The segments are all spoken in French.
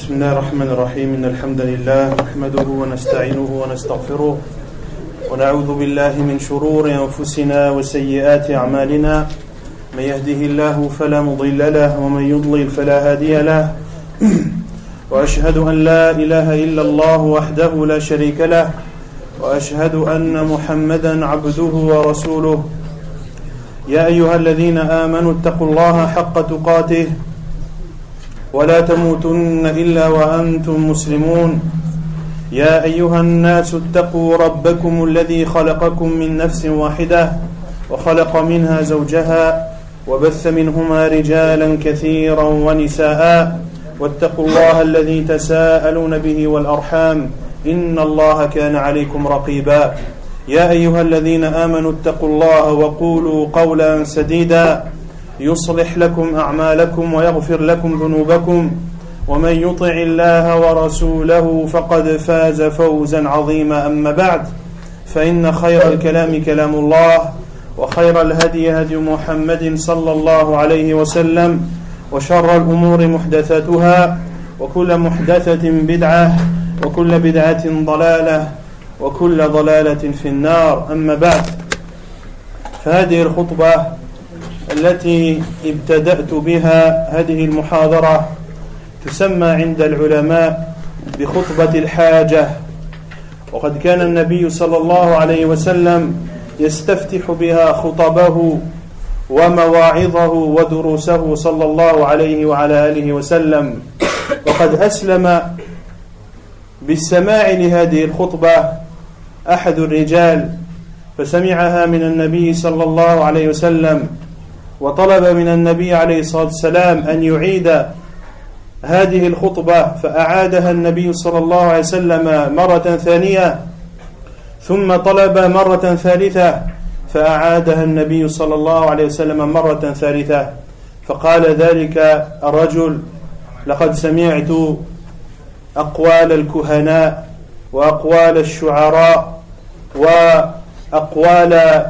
بسم الله الرحمن الرحيم إن الحمد لله نحمده ونستعينه ونستغفره ونعوذ بالله من شرور أنفسنا وسيئات أعمالنا من يهده الله فلا مضل له ومن يضلل فلا هادي له وأشهد أن لا إله إلا الله وحده لا شريك له وأشهد أن محمدا عبده ورسوله يا أيها الذين آمنوا اتقوا الله حق تقاته ولا تموتن إلا وأنتم مسلمون يا أيها الناس اتقوا ربكم الذي خلقكم من نفس واحدة وخلق منها زوجها وبث منهما رجالا كثيرا ونساء واتقوا الله الذي تساءلون به والأرحام إن الله كان عليكم رقيبا يا أيها الذين آمنوا اتقوا الله وقولوا قولا سديدا يصلح لكم أعمالكم ويغفر لكم ذنوبكم ومن يطع الله ورسوله فقد فاز فوزا عظيما أما بعد فإن خير الكلام كلام الله وخير الهدي هدي محمد صلى الله عليه وسلم وشر الأمور محدثاتها وكل محدثة بدعة وكل بدعة ضلالة وكل ضلالة في النار أما بعد فهذه الخطبة التي ابتدأت بها هذه المحاضرة تسمى عند العلماء بخطبة الحاجة وقد كان النبي صلى الله عليه وسلم يستفتح بها خطبه ومواعظه ودروسه صلى الله عليه وعلى آله وسلم وقد أسلم بالسماع لهذه الخطبة أحد الرجال فسمعها من النبي صلى الله عليه وسلم وطلب من النبي عليه الصلاة والسلام أن يعيد هذه الخطبة فأعادها النبي صلى الله عليه وسلم مرة ثانية ثم طلب مرة ثالثة فأعادها النبي صلى الله عليه وسلم مرة ثالثة فقال ذلك الرجل لقد سمعت أقوال الكهناء وأقوال الشعراء وأقوال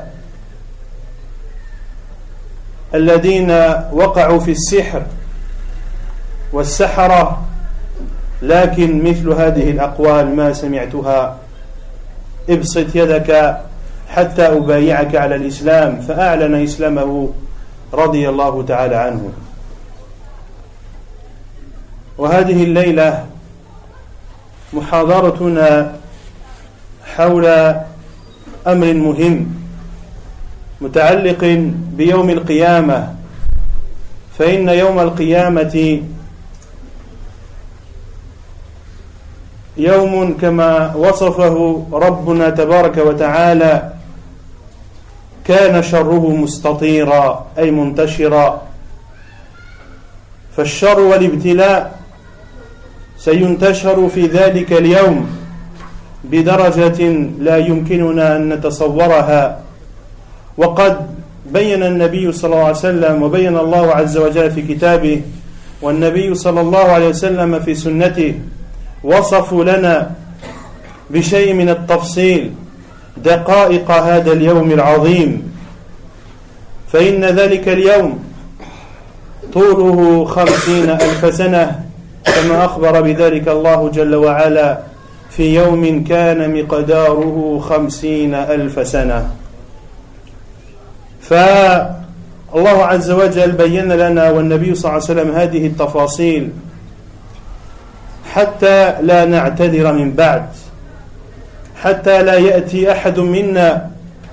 الذين وقعوا في السحر والسحرة لكن مثل هذه الأقوال ما سمعتها ابسط يدك حتى أبايعك على الإسلام فأعلن إسلامه رضي الله تعالى عنه. وهذه الليلة محاضرتنا حول أمر مهم متعلق بيوم القيامة فإن يوم القيامة يوم كما وصفه ربنا تبارك وتعالى كان شره مستطيرا أي منتشرا فالشر والابتلاء سينتشر في ذلك اليوم بدرجة لا يمكننا أن نتصورها وقد بين النبي صلى الله عليه وسلم وبين الله عز وجل في كتابه والنبي صلى الله عليه وسلم في سنته وصفوا لنا بشيء من التفصيل دقائق هذا اليوم العظيم فإن ذلك اليوم طوله 50,000 سنة كما أخبر بذلك الله جل وعلا في يوم كان مقداره 50,000 سنة فالله عز وجل بين لنا والنبي صلى الله عليه وسلم هذه التفاصيل حتى لا نعتذر من بعد حتى لا يأتي أحد منا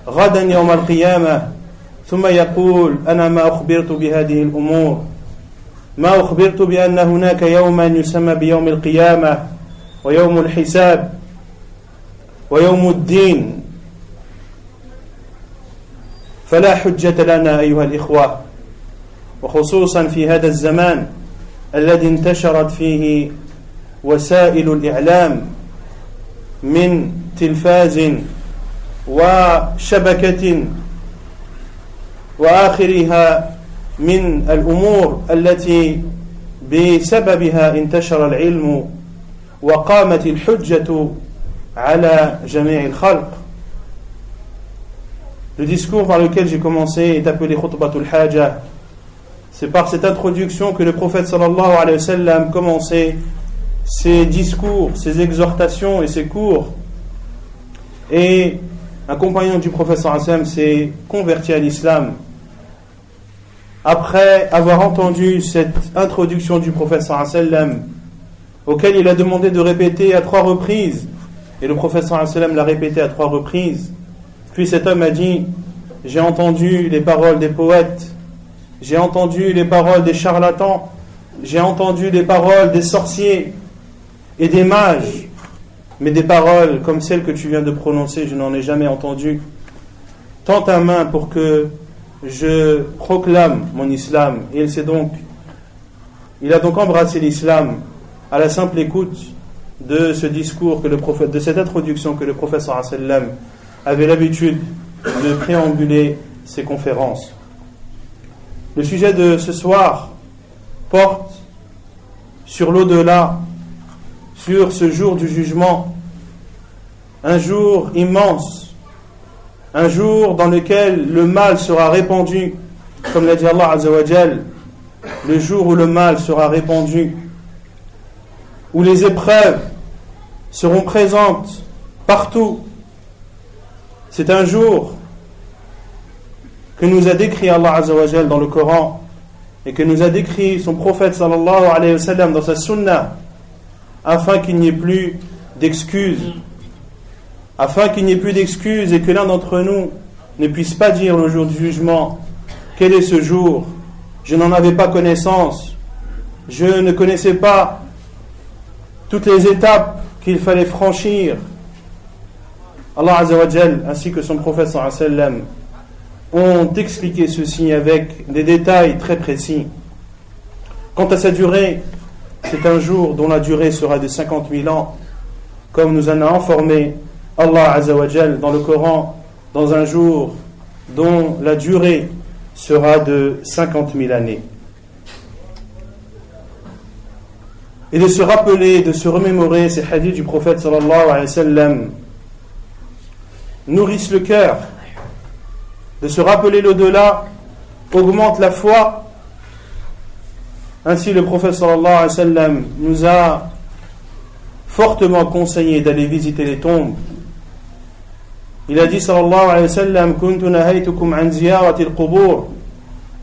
غدا يوم القيامة ثم يقول أنا ما أخبرت بهذه الأمور ما أخبرت بأن هناك يوما يسمى بيوم القيامة ويوم الحساب ويوم الدين فلا حجة لنا أيها الإخوة وخصوصا في هذا الزمان الذي انتشرت فيه وسائل الإعلام من تلفاز وشبكة وآخرها من الأمور التي بسببها انتشر العلم وقامت الحجة على جميع الخلق. Le discours par lequel j'ai commencé est appelé Khutbatul Haja. C'est par cette introduction que le prophète sallallahu alayhi wa sallam commençait ses discours, ses exhortations et ses cours. Et un compagnon du prophète sallallahu alayhi wa sallam s'est converti à l'islam après avoir entendu cette introduction du prophète sallallahu alayhi wa sallam, auquel il a demandé de répéter à 3 reprises, et le prophète sallallahu alayhi wa sallam l'a répété à 3 reprises. Puis cet homme a dit: j'ai entendu les paroles des poètes, j'ai entendu les paroles des charlatans, j'ai entendu les paroles des sorciers et des mages, mais des paroles comme celles que tu viens de prononcer, je n'en ai jamais entendu. Tends ta main pour que je proclame mon islam. Et il a donc embrassé l'islam à la simple écoute de ce discours que le prophète, de cette introduction que le prophète sallallahu alayhi wa sallam avait l'habitude de préambuler ses conférences. Le sujet de ce soir porte sur l'au-delà, sur ce jour du jugement, un jour immense, un jour dans lequel le mal sera répandu, comme l'a dit Allah Azza wa Jal, le jour où le mal sera répandu, où les épreuves seront présentes partout. C'est un jour que nous a décrit Allah Azza wa Jal dans le Coran et que nous a décrit son prophète sallallahu alayhi wa sallam dans sa sunna, afin qu'il n'y ait plus d'excuses, afin qu'il n'y ait plus d'excuses et que l'un d'entre nous ne puisse pas dire le jour du jugement: quel est ce jour? Je n'en avais pas connaissance, je ne connaissais pas toutes les étapes qu'il fallait franchir. Allah Azza wa Jal ainsi que son prophète sallallahu alayhi wa sallam ont expliqué ceci avec des détails très précis. Quant à sa durée, c'est un jour dont la durée sera de 50 000 ans, comme nous en a informé Allah Azza wa Jal dans le Coran, dans un jour dont la durée sera de 50 000 années. Et de se rappeler, de se remémorer ces hadiths du prophète sallallahu alayhi wa sallam nourrissent le cœur. De se rappeler l'au-delà augmente la foi. Ainsi le prophète sallallahu alayhi wa sallam nous a fortement conseillé d'aller visiter les tombes. Il a dit sallallahu alayhi wa sallam: kuntu nahaytukum an ziyarati al-qubur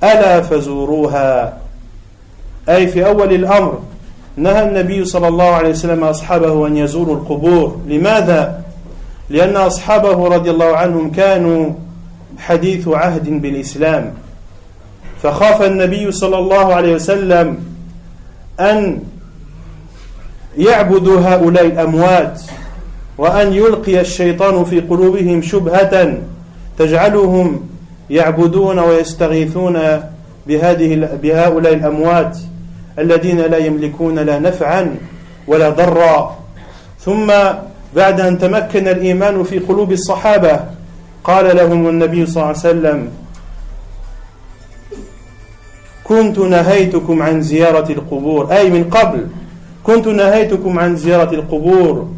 ala fazuruha. Ay fi awwal al-amr نهى النبي صلى الله عليه وسلم أصحابه أن يزوروا القبور. لماذا؟ لأن أصحابه رضي الله عنهم كانوا حديث عهد بالإسلام، فخاف النبي صلى الله عليه وسلم أن يعبدوا هؤلاء الأموات وأن يلقي الشيطان في قلوبهم شبهة تجعلهم يعبدون ويستغيثون بهؤلاء الأموات الذين لا يملكون لا نفعا ولا ضرا. ثم بعد أن تمكن الإيمان في قلوب الصحابة قال لهم النبي صلى الله عليه وسلم: كنت نهيتكم عن زيارة القبور، أي من قبل كنت نهيتكم عن زيارة القبور،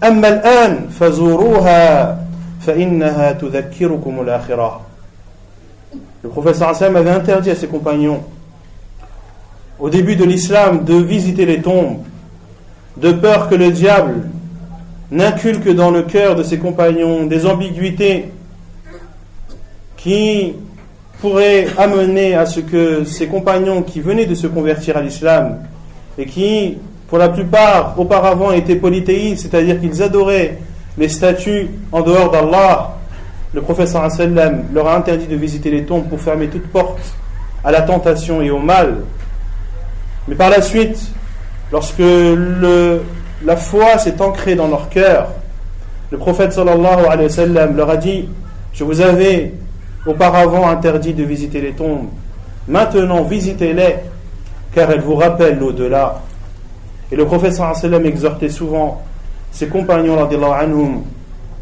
أما الآن فزوروها فإنها تذكركم الآخرة. Le prophète sallallahu alayhi wa sallam avait interdit à ses compagnons au début de l'islam de visiter les tombes, de peur que le diable n'inculque dans le cœur de ses compagnons des ambiguïtés qui pourraient amener à ce que ses compagnons qui venaient de se convertir à l'islam et qui, pour la plupart, auparavant étaient polythéistes, c'est-à-dire qu'ils adoraient les statues en dehors d'Allah, le prophète sallallahu alayhi wa sallam leur a interdit de visiter les tombes pour fermer toute porte à la tentation et au mal. Mais par la suite, lorsque la foi s'est ancrée dans leur cœur, le prophète sallallahu alayhi wa sallam leur a dit: je vous avais auparavant interdit de visiter les tombes, maintenant visitez-les, car elles vous rappellent l'au-delà. Et le prophète sallallahu alayhi wa sallam exhortait souvent ses compagnons radiyallahu anhum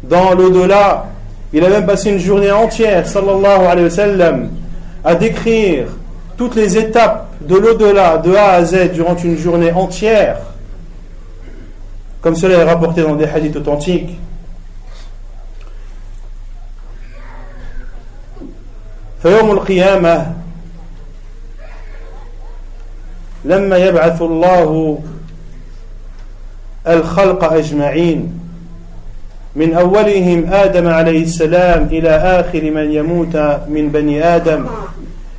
dans l'au-delà. Il a même passé une journée entière sallallahu alayhi wa sallam à décrire toutes les étapes de l'au-delà, de A à Z, durant une journée entière, comme cela est rapporté dans des hadiths authentiques. فيوم القيامة لما يبعث الله الخلق أجمعين من أولهم آدم عليه السلام إلى آخر من يموت من بني آدم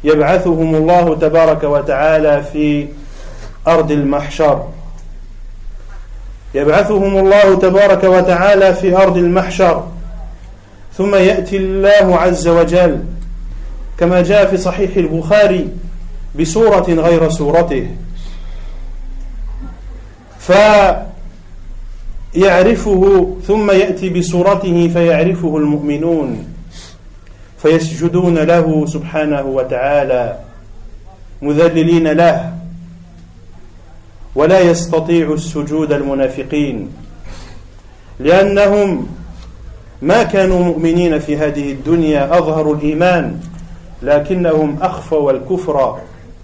يبعثهم الله تبارك وتعالى في أرض المحشر يبعثهم الله تبارك وتعالى في أرض المحشر ثم يأتي الله عز وجل كما جاء في صحيح البخاري بسورة غير سورته فيعرفه ثم يأتي بسورته فيعرفه المؤمنون فيسجدون له سبحانه وتعالى مذللين له ولا يستطيع السجود المنافقين لأنهم ما كانوا مؤمنين في هذه الدنيا أظهروا الإيمان لكنهم أخفوا الكفر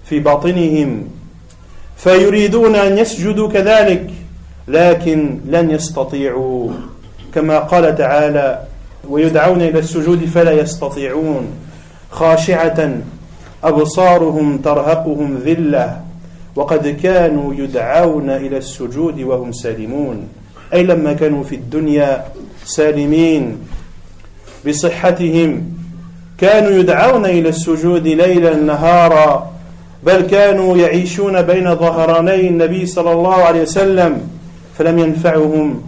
في باطنهم فيريدون أن يسجدوا كذلك لكن لن يستطيعوا كما قال تعالى ويدعون إلى السجود فلا يستطيعون خاشعة أبصارهم ترهقهم ذلة وقد كانوا يدعون إلى السجود وهم سالمون أي لما كانوا في الدنيا سالمين بصحتهم كانوا يدعون إلى السجود ليلا نهارا بل كانوا يعيشون بين ظهراني النبي صلى الله عليه وسلم فلم ينفعهم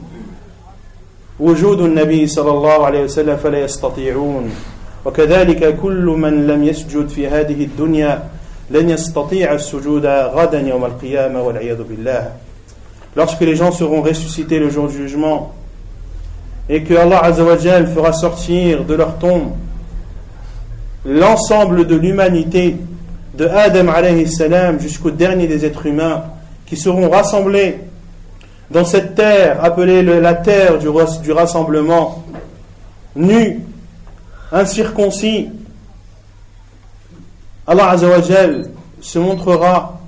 وجود النبي صلى الله عليه وسلم فلا يستطيعون وكذلك كل من لم يسجد في هذه الدنيا لن يستطيع السجود غدا يوم القيامة والعياذ بالله. Lorsque les gens seront ressuscités le jour du jugement et que Allah Azza wa Jal fera sortir de leur tombe l'ensemble de l'humanité de Adam alayhi salam jusqu'au dernier des êtres humains qui seront rassemblés dans cette terre appelée la terre du rassemblement, nus, incirconcis, Allah Azza wa Jal se montrera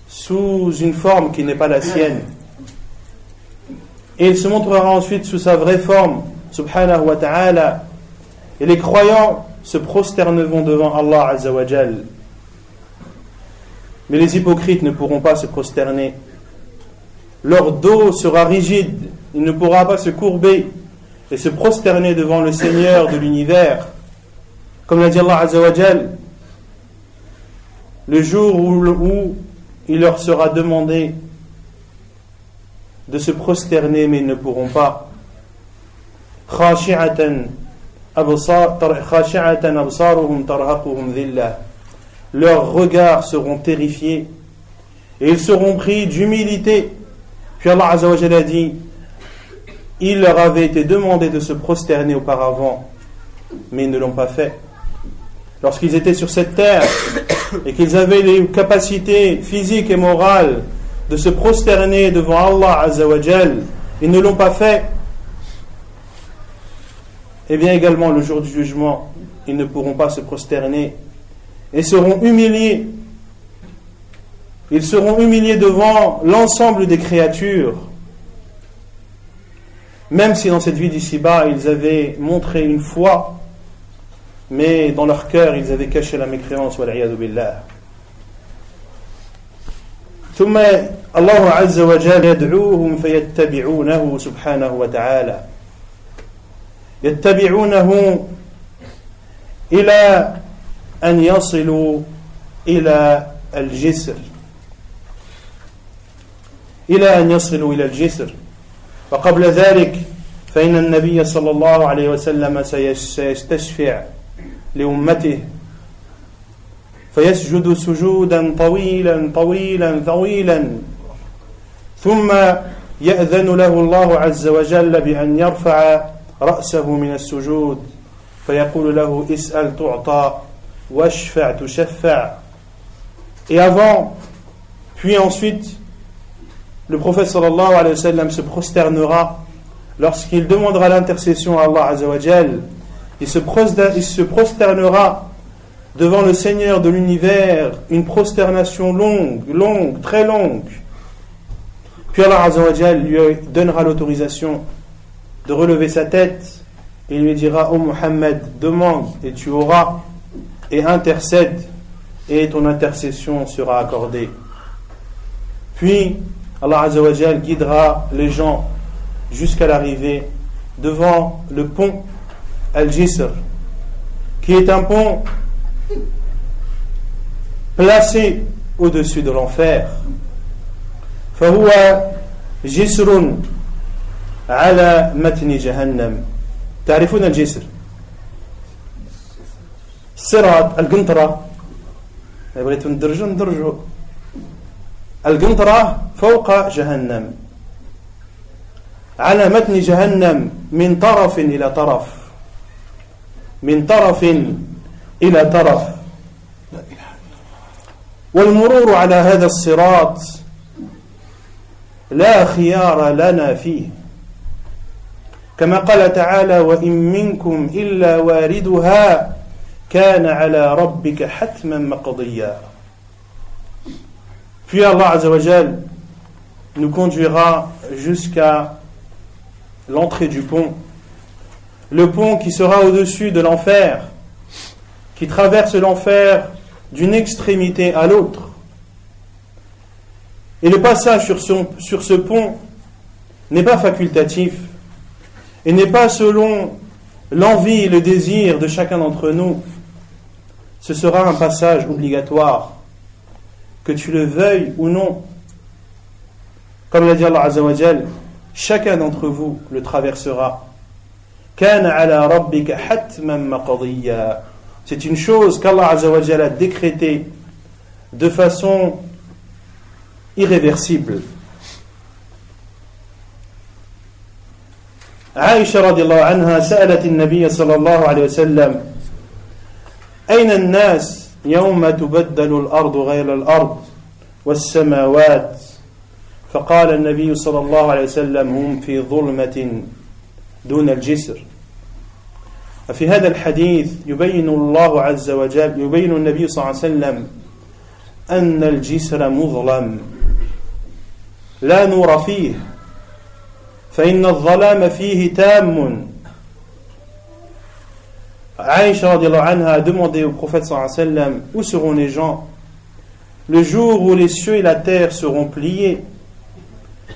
sous une forme qui n'est pas la sienne et il se montrera ensuite sous sa vraie forme subhanahu wa ta'ala et les croyants se prosterneront devant Allah Azza wa Jal mais les hypocrites ne pourront pas se prosterner, leur dos sera rigide, il ne pourra pas se courber et se prosterner devant le Seigneur de l'univers comme l'a dit Allah Azza wa Jal le jour où il leur sera demandé de se prosterner mais ils ne pourront pas. Khashi'atan absaruhum tarhaquhum dhillah. Leurs regards seront terrifiés et ils seront pris d'humilité. Puis Allah Azza wa Jalla a dit il leur avait été demandé de se prosterner auparavant mais ils ne l'ont pas fait. Lorsqu'ils étaient sur cette terre et qu'ils avaient les capacités physiques et morales de se prosterner devant Allah Azza wa Jal, ils ne l'ont pas fait. Et bien également le jour du jugement, ils ne pourront pas se prosterner et seront humiliés. Ils seront humiliés devant l'ensemble des créatures. Même si dans cette vie d'ici-bas, ils avaient montré une foi, mais dans leur cœur, ils avaient caché la mécréance, wal'iyadu billah. ثم الله عز وجل يدعوهم فيتبعونه سبحانه وتعالى يتبعونه إلى أن يصلوا إلى الجسر وقبل ذلك فإن النبي صلى الله عليه وسلم سيستشفع لأمته فيسجد سجودا طويلا ثم يأذن له الله عز وجل بأن يرفع رأسه من السجود فيقول له اسأل تعطى واشفع تشفع. Et avant, puis ensuite, le prophète sallallahu alayhi wa sallam se prosternera lorsqu'il demandera l'intercession à Allah Azza wa Jal. Il se prosternera devant le Seigneur de l'univers, une prosternation longue, très longue. Puis Allah Azza wa Jal lui donnera l'autorisation de relever sa tête et il lui dira: ô Muhammad, demande et tu auras, et intercède et ton intercession sera accordée. Puis Allah Azza wa Jal guidera les gens jusqu'à l'arrivée devant le pont Al-Jisr, qui est un pont placé au-dessus de l'enfer. فهو جسر على متن جهنم. تعرفون الجسر؟ الصراط، القنطرة، بغيتوا ندرجوا القنطرة فوق جهنم على متن جهنم من طرف إلى طرف، من طرف إلى طرف. والمرور على هذا الصراط لا خيار لنا فيه، كما قال تعالى: وإن منكم إلا واردها كان على ربك حتما مقضيا. Puis Allah Azza wa Jal nous conduira jusqu'à l'entrée du pont, le pont qui sera au-dessus de l'enfer, qui traverse l'enfer d'une extrémité à l'autre. Et le passage sur ce pont n'est pas facultatif et n'est pas selon l'envie et le désir de chacun d'entre nous. Ce sera un passage obligatoire, que tu le veuilles ou non. Comme l'a dit Allah Azza wa Jal, chacun d'entre vous le traversera. Kana ala rabbika hatman maqdiya. C'est une chose qu'Allah Azza wa Jal a décrétée de façon irréversible. Aïcha radiallahu anha سألت النبي صلى الله عليه وسلم: أين الناس يوم تبدل الأرض غير الأرض والسماوات؟ فقال النبي صلى الله عليه وسلم: هم في ظلمة دون الجسر. ففي هذا الحديث يبين الله عز وجل، يبين النبي صلى الله عليه وسلم أن الجسر مظلم لا نور فيه، فإن الظلام فيه تام. Aïcha radiallahu anha a demandé au prophète sallallahu alayhi wa sallam: où seront les gens le jour où les cieux et la terre seront pliés,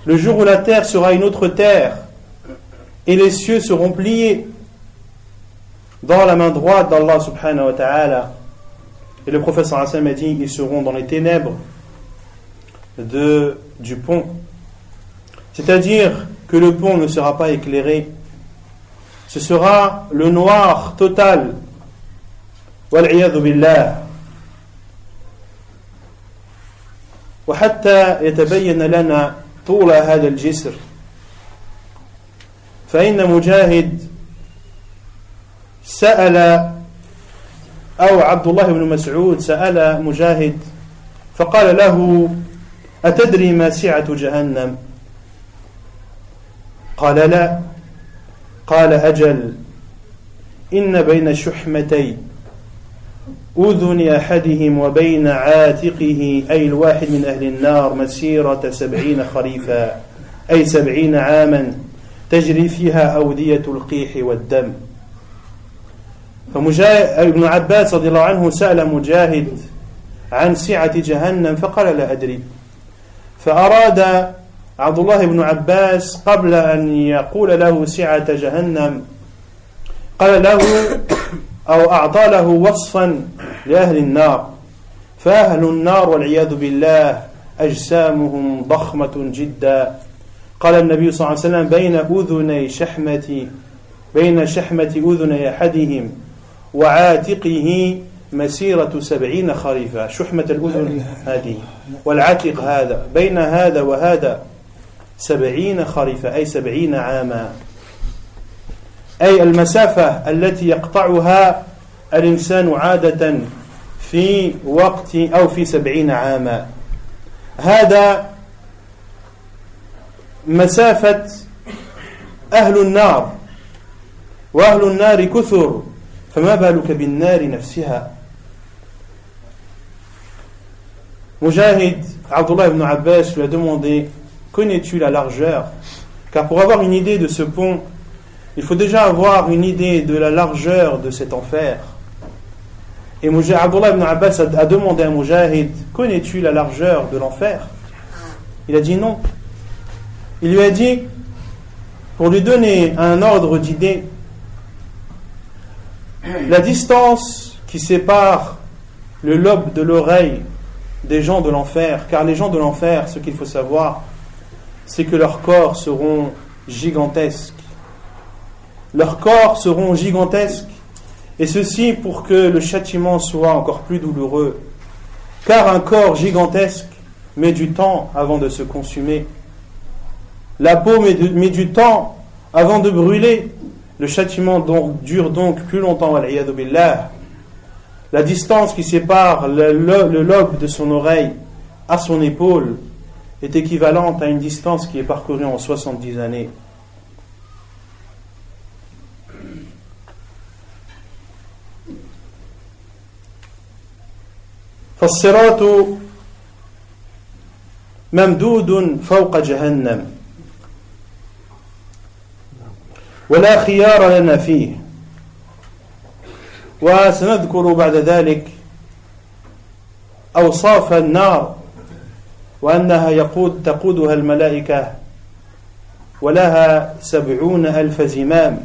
le jour où la terre sera une autre terre et les cieux seront pliés dans la main droite d'Allah subhanahu wa ta'ala. Et le prophète sallallahu alayhi wa sallam a dit: ils seront dans les ténèbres du pont, c'est-à-dire que le pont ne sera pas éclairé, ce sera le noir total. Wal'iyadhu billah. وحتى يتبين لنا طول هذا الجسر فإن مجاهد سأل، أو عبد الله بن مسعود سأل مجاهد فقال له: أتدري ما سعة جهنم؟ قال: لا. قال: أجل، إن بين شحمتي أذن أحدهم وبين عاتقه أي الواحد من أهل النار مسيرة 70 خريفا، أي 70 عاما تجري فيها أودية القيح والدم. فابن عباس رضي الله عنه سأل مجاهد عن سعة جهنم فقال: لا أدري. فأراد عبد الله بن عباس قبل أن يقول له سعة جهنم قال له أو أعطى له وصفا لأهل النار، فأهل النار والعياذ بالله أجسامهم ضخمة جدا. قال النبي صلى الله عليه وسلم: بين شحمة أذني أحدهم وعاتقه مسيرة 70 خريفا. شحمة الأذن هذه والعاتق هذا، بين هذا وهذا 70 خريفا، أي 70 عاما، أي المسافة التي يقطعها الإنسان عادة في وقت أو في 70 عاما. هذا مسافة أهل النار، وأهل النار كثر، فما بالك بالنار نفسها. Mujahid, Abdullah ibn Abbas lui a demandé: connais-tu la largeur? Car pour avoir une idée de ce pont, il faut déjà avoir une idée de la largeur de cet enfer. Et Abdullah ibn Abbas a demandé à Mujahid: connais-tu la largeur de l'enfer? Il a dit non. Il lui a dit, pour lui donner un ordre d'idée, la distance qui sépare le lobe de l'oreille des gens de l'enfer, car les gens de l'enfer, ce qu'il faut savoir, c'est que leurs corps seront gigantesques. Leurs corps seront gigantesques, et ceci pour que le châtiment soit encore plus douloureux, car un corps gigantesque met du temps avant de se consumer. La peau met du temps avant de brûler. Le châtiment dure donc plus longtemps, wal-iyadhu billah. La distance qui sépare le lobe de son oreille à son épaule est équivalente à une distance qui est parcourue en 70 années. فالصراط ممدود فوق جهنم ولا خيار لنا فيه. وسنذكر بعد ذلك أوصاف النار وأنها تقودها الملائكة ولها 70,000 زمام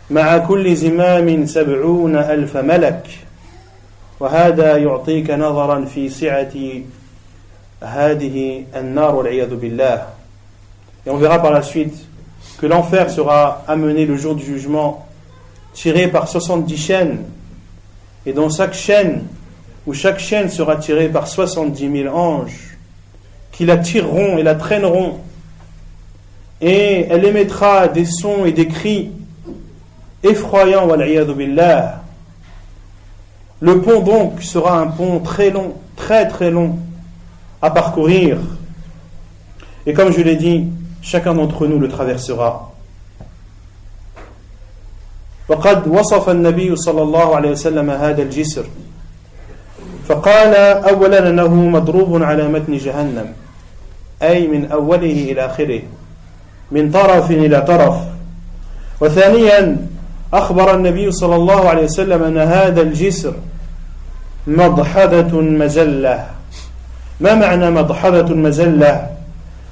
مع كل زمام 70,000 ملك وهذا يعطيك نظرا في سعة هذه النار والعياذ بالله. Et on verra par la suite que l'enfer sera amené le jour du jugement tiré par 70 chaînes, et dans chaque chaîne sera tirée par 70 000 anges qui la tireront et la traîneront, et elle émettra des sons et des cris effroyants, wal-iyadhu billah. Le pont donc sera un pont très long, très très long à parcourir, et comme je l'ai dit, chacun d'entre nous le traversera. وقد وصف النبي صلى الله عليه وسلم هذا الجسر فقال أولا أنه مضروب على متن جهنم أي من أوله إلى آخره من طرف إلى طرف. وثانيا أخبر النبي صلى الله عليه وسلم أن هذا الجسر مضحضة مزلة. ما معنى مضحضة مزلة؟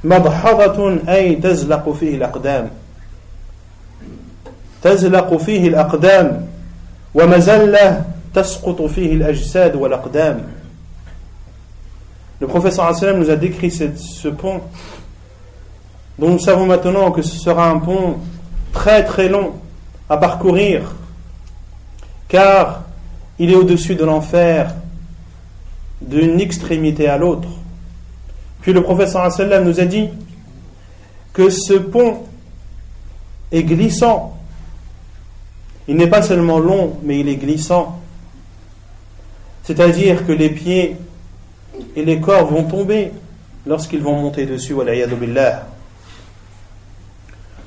مضحضة أي تزلق فيه الأقدام، تزلق فيه الأقدام، ومزلة تسقط فيه الأجساد والأقدام. Le prophète sallallahu alayhi wa sallam nous a décrit ce pont dont nous savons maintenant que ce sera un pont très très long à parcourir, car il est au-dessus de l'enfer d'une extrémité à l'autre. Puis le prophète sallallahu alayhi wa sallam nous a dit que ce pont est glissant. Il n'est pas seulement long, mais il est glissant. C'est-à-dire que les pieds et les corps vont tomber lorsqu'ils vont monter dessus, wal-iyadhu billah.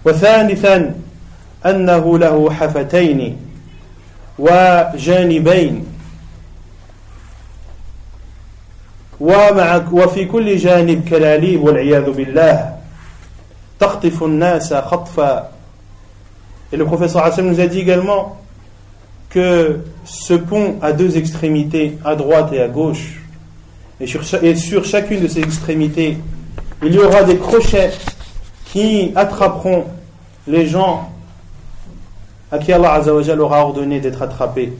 وثالثا أنه له حفتين وجانبين وفي كل جانب كلاليب والعياذ بالله تخطف الناس خطفا. Et le professeur Hassan nous a dit également que ce pont a deux extrémités, à droite et à gauche, et sur chacune de ces extrémités il y aura des crochets qui attraperont les gens à qui Allah Azza wa Jalla aura ordonné d'être attrapés.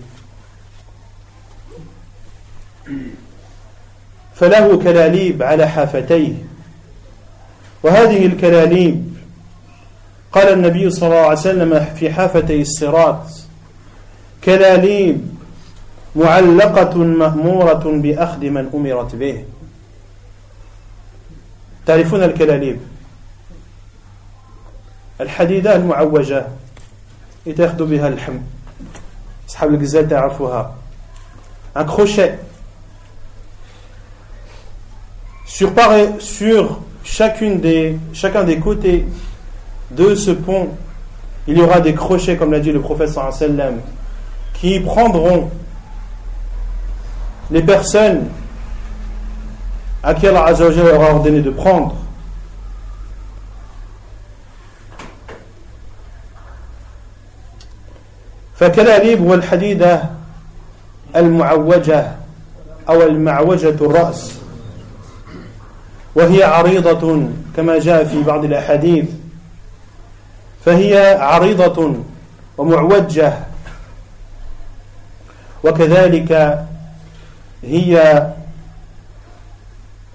فله كلاليب على حافتيه وهذه الكلاليب قال النبي صلى الله عليه وسلم في حافتي الصراط كلاليب معلقة مأمورة بأخذ من أمرت به. تعرفون الكلاليب؟ الحديدة المعوجة يتأخذ بها اللحم، أصحاب الغزال تعرفوها. Un crochet sur chacun des côtés de ce pont, il y aura des crochets, comme l'a dit le prophète sallallahu alayhi wa sallam, qui prendront les personnes à qui Allah Azza wa Jalla aura ordonné de prendre. فكلاليب والحديدة المعوجة أو المعوجة الرأس وهي عريضة كما جاء في بعض الأحاديث، فهي عريضة ومعوجة، وكذلك هي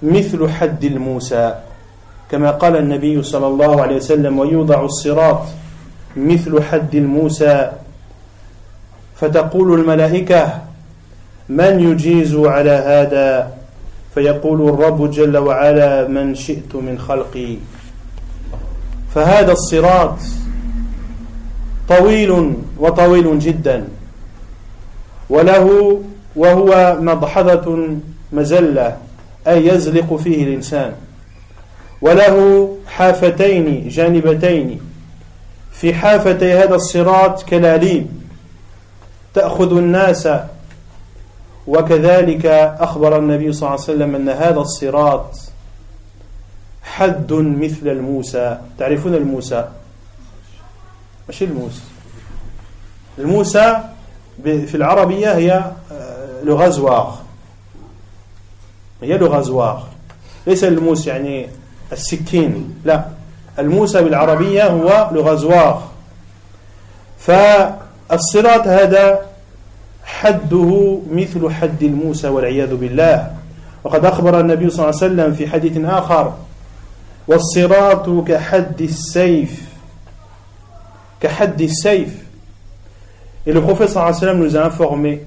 مثل حد الموسى كما قال النبي صلى الله عليه وسلم: ويوضع الصراط مثل حد الموسى فتقول الملائكة: من يجيز على هذا؟ فيقول الرب جل وعلا: من شئت من خلقي. فهذا الصراط طويل وطويل جدا، وهو مضحضة مزلة، أي يزلق فيه الإنسان، وله حافتين جانبتين، في حافتي هذا الصراط كلاليب تأخذ الناس. وكذلك أخبر النبي صلى الله عليه وسلم أن هذا الصراط حد مثل الموسى. تعرفون الموسى؟ ماشي الموسى في العربية هي لو غازوار، هي لو غازوار، ليس الموس يعني السكين، لا، الموسى بالعربية هو لو غازوار. فالصراط هذا حده مثل حد الموسى والعياذ بالله. وقد أخبر النبي صلى الله عليه وسلم في حديث آخر: والصراط كحد السيف، كحد السيف. Et le prophète sallallahu alayhi wa sallam nous a informé,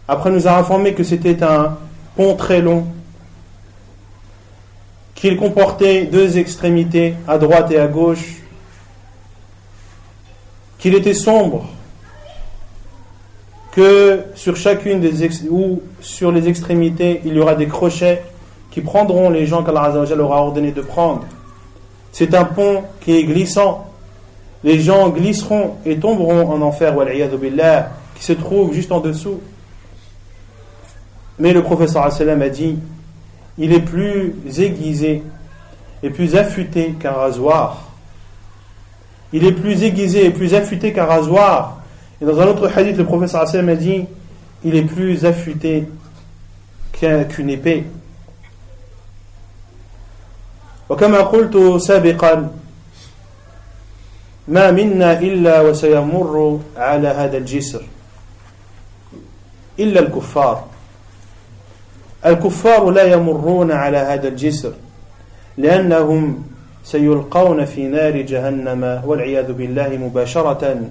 après nous a informé que c'était un pont très long, qu'il comportait deux extrémités, à droite et à gauche, qu'il était sombre, que sur chacune ou sur les extrémités, il y aura des crochets qui prendront les gens qu'Allah Azza wa Jalla aura ordonné de prendre. C'est un pont qui est glissant. Les gens glisseront et tomberont en enfer, wal'iyadhu billah, qui se trouve juste en dessous. Mais le prophète sallallahu alayhi wa sallam a dit: il est plus aiguisé et plus affûté qu'un rasoir. Il est plus aiguisé et plus affûté qu'un rasoir. Et dans un autre hadith, le prophète sallallahu alayhi wa sallam a dit: il est plus affûté qu'une épée. وكما قلت سابقا ما منا إلا وسيمر على هذا الجسر إلا الكفار. الكفار لا يمرون على هذا الجسر لأنهم سيلقون في نار جهنم والعياذ بالله مباشرة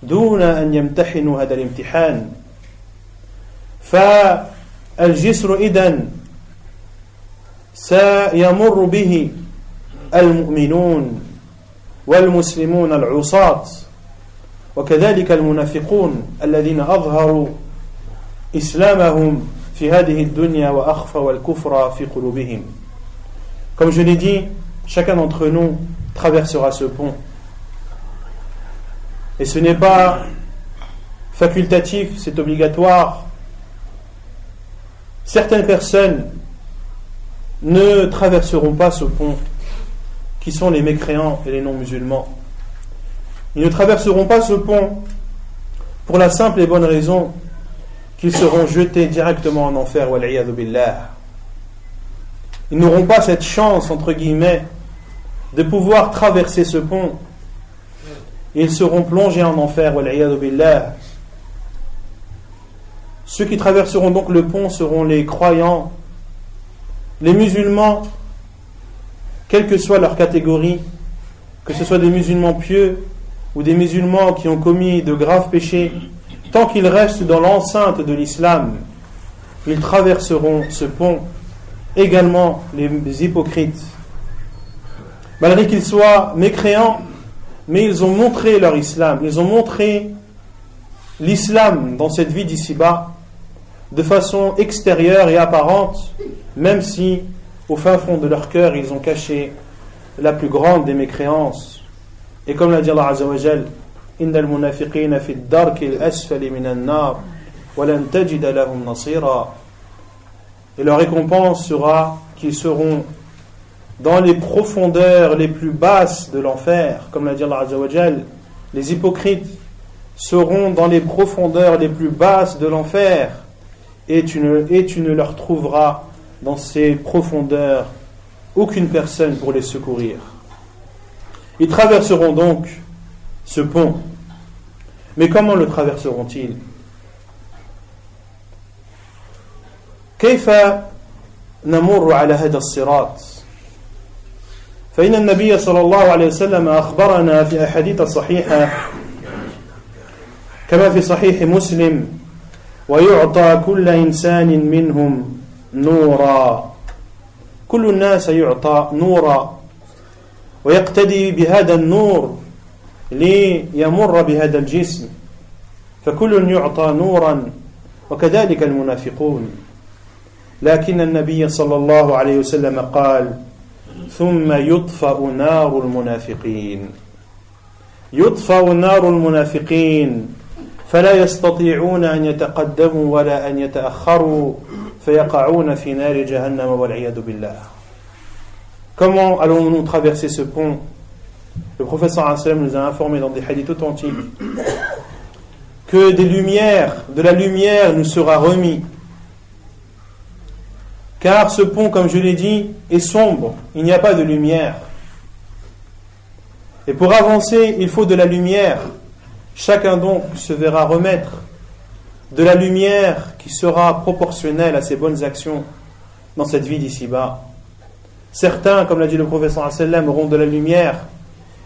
دون أن يمتحنوا هذا الامتحان. فالجسر إذن سيمر به المؤمنون والمسلمون العصاة، وكذلك المنافقون الذين أظهروا إسلامهم في هذه الدنيا وأخفوا الكفر في قلوبهم. Comme je l'ai dit, chacun d'entre nous traversera ce pont. Et ce n'est pas facultatif, c'est obligatoire. Certaines personnes ne traverseront pas ce pont, qui sont les mécréants et les non-musulmans. Ils ne traverseront pas ce pont pour la simple et bonne raison qu'ils seront jetés directement en enfer, wal'iyadhu billah. Ils n'auront pas cette chance, entre guillemets, de pouvoir traverser ce pont. Ils seront plongés en enfer, wal'iyadhu billah. Ceux qui traverseront donc le pont seront les croyants, les musulmans, quelle que soit leur catégorie, que ce soit des musulmans pieux ou des musulmans qui ont commis de graves péchés, tant qu'ils restent dans l'enceinte de l'islam, ils traverseront ce pont. Également les hypocrites, malgré qu'ils soient mécréants, mais ils ont montré leur islam, ils ont montré l'islam dans cette vie d'ici-bas de façon extérieure et apparente, même si au fin fond de leur cœur ils ont caché la plus grande des mécréances. Et comme l'a dit Allah Azza wa Jal: innal munafiqina fi ad-darki al-asfali min an-nar wa lan tajida lahum nasira. Et leur récompense sera qu'ils seront dans les profondeurs les plus basses de l'enfer, comme l'a dit Allah Azza wa Jal. Les hypocrites seront dans les profondeurs les plus basses de l'enfer, et tu ne leur trouveras dans ces profondeurs aucune personne pour les secourir. Ils traverseront donc ce pont. Mais comment le traverseront-ils? كيف نمر على هذا الصراط؟ فإن النبي صلى الله عليه وسلم أخبرنا في أحاديث صحيحة كما في صحيح مسلم ويعطى كل إنسان منهم نورا. كل الناس يعطى نورا ويقتدي بهذا النور ليمر بهذا الجسم، فكل يعطى نورا وكذلك المنافقون. لكن النبي صلى الله عليه وسلم قال: ثم يطفأ نار المنافقين، يطفأ نار المنافقين فلا يستطيعون أن يتقدموا ولا أن يتأخروا فيقعون في نار جهنم والعياذ بالله. Comment allons-nous traverser ce pont? Le prophète sallallahu alayhi wa sallam nous a informé dans des hadiths authentiques que de la lumière nous sera remis. Car ce pont, comme je l'ai dit, est sombre, il n'y a pas de lumière. Et pour avancer, il faut de la lumière. Chacun donc se verra remettre de la lumière qui sera proportionnelle à ses bonnes actions dans cette vie d'ici-bas. Certains, comme l'a dit le prophète sallallahu alayhi wa sallam, auront de la lumière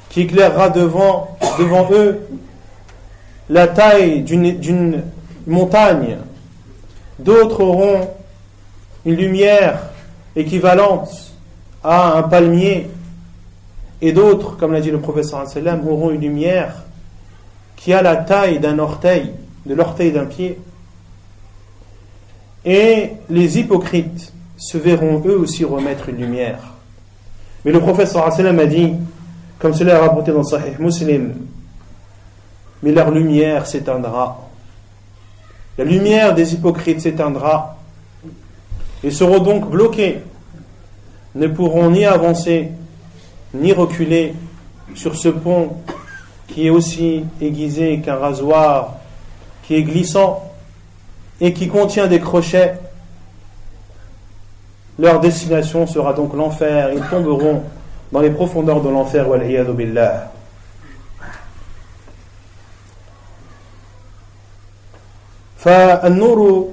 qui éclairera devant eux la taille d'une montagne. D'autres auront une lumière équivalente à un palmier, et d'autres, comme l'a dit le prophète sallallahu alayhi wa sallam, auront une lumière qui a la taille d'un orteil, de l'orteil d'un pied. Et les hypocrites se verront eux aussi remettre une lumière. Mais le prophète sallallahu alayhi wa sallam a dit, comme cela est rapporté dans Sahih Muslim, mais leur lumière s'éteindra. La lumière des hypocrites s'éteindra. Ils seront donc bloqués, ne pourront ni avancer, ni reculer sur ce pont qui est aussi aiguisé qu'un rasoir, qui est glissant et qui contient des crochets. Leur destination sera donc l'enfer. Ils tomberont dans les profondeurs de l'enfer. Wal iyadu billah. فالنور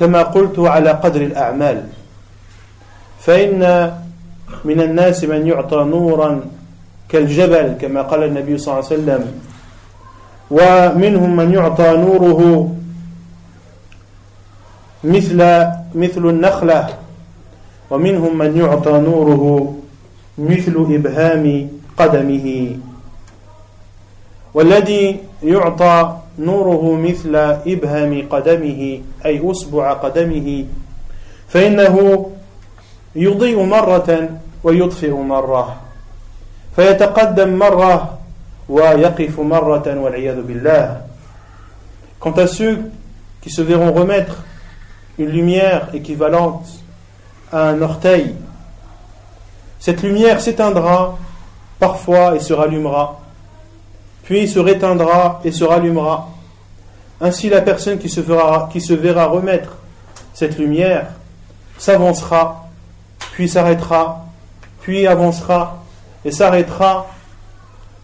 كما قلت على قدر الأعمال، فإن من الناس من يعطى نورا كالجبل كما قال النبي صلى الله عليه وسلم، ومنهم من يعطى نوره مثل النخلة، ومنهم من يعطى نوره مثل إبهام قدمه. والذي يعطى نوره مثل إبهام قدمه أي أصبع قدمه فإنه يضيء مرة ويطفئ مرة، فيتقدم مرة ويقف مرة والعياذ بالله. Quant à ceux qui se verront remettre une lumière équivalente à un orteil, cette lumière s'éteindra parfois et se rallumera, puis se réteindra et se rallumera. Ainsi la personne qui se verra remettre cette lumière s'avancera, puis s'arrêtera, puis avancera et s'arrêtera.